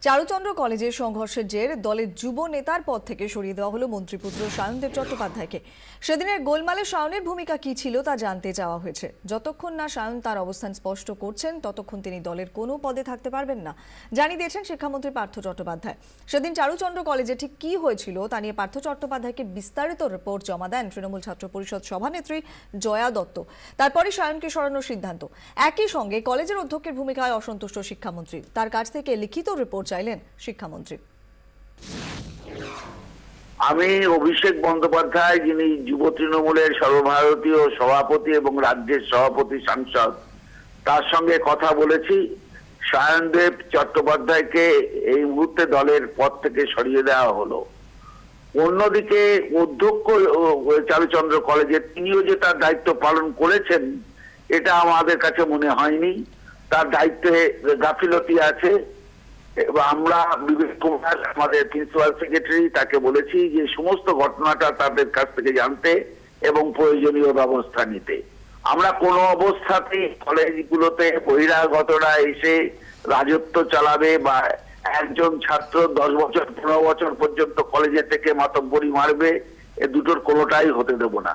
চারুচন্দ্র কলেজের সংঘর্ষের জের দলের যুব নেতার পদ থেকে সরিয়ে দেওয়া হলো মন্ত্রীপুত্র সায়নদেব চট্টোপাধ্যায়কে। সেদিনের গোলমালে সায়নের ভূমিকা কি ছিল তা জানতে চাওয়া হয়েছে। যতক্ষণ না সায়ন তার অবস্থান স্পষ্ট করছেন ততক্ষণ তিনি দলের কোনো পদে থাকতে পারবেন না জানিয়ে দিয়েছেন শিক্ষামন্ত্রী পার্থ চট্টোপাধ্যায়। সেদিন চারুচন্দ্র কলেজে ঠিক কি হয়েছিল তা নিয়ে পার্থ চট্টোপাধ্যায়কে বিস্তারিত রিপোর্ট জমা দেন তৃণমূল ছাত্র পরিষদ সভানেত্রী জয়া দত্ত। তারপরই সায়নকে সরানোর সিদ্ধান্ত। একই সঙ্গে কলেজের অধ্যক্ষের ভূমিকায় অসন্তুষ্ট শিক্ষামন্ত্রী, তার কাছ থেকে লিখিত রিপোর্ট চাইলেন শিক্ষামন্ত্রী। আমি অভিষেক বন্দ্যোপাধ্যায়, যিনি যুব তৃণমূলের সর্বভারতীয় সভাপতি এবং রাজ্যের সভাপতি সাংসদ, তার সঙ্গে কথা বলেছি। সায়নদেব চট্টোপাধ্যায়কে এই মুহূর্তে দলের পদ থেকে সরিয়ে দেওয়া হলো। অন্যদিকে অধ্যক্ষ চারুচন্দ্র কলেজের তিনিও যে তার দায়িত্ব পালন করেছেন এটা আমাদের কাছে মনে হয়নি। তার দায়িত্বে গাফিলতি আছে। আমরা বিবেক কুমার, আমাদের প্রিন্সিপাল সেক্রেটারি, তাকে বলেছি যে সমস্ত ঘটনাটা তাদের কাছ থেকে জানতে এবং প্রয়োজনীয় ব্যবস্থা নিতে। আমরা কোনো অবস্থাতেই কলেজগুলোতে বহিরাগতরা এসে রাজত্ব চালাবে বা একজন ছাত্র 10 বছর 15 বছর পর্যন্ত কলেজে থেকে মাতব্বরি মারবে, এ দুটোর কোনোটাই হতে দেব না।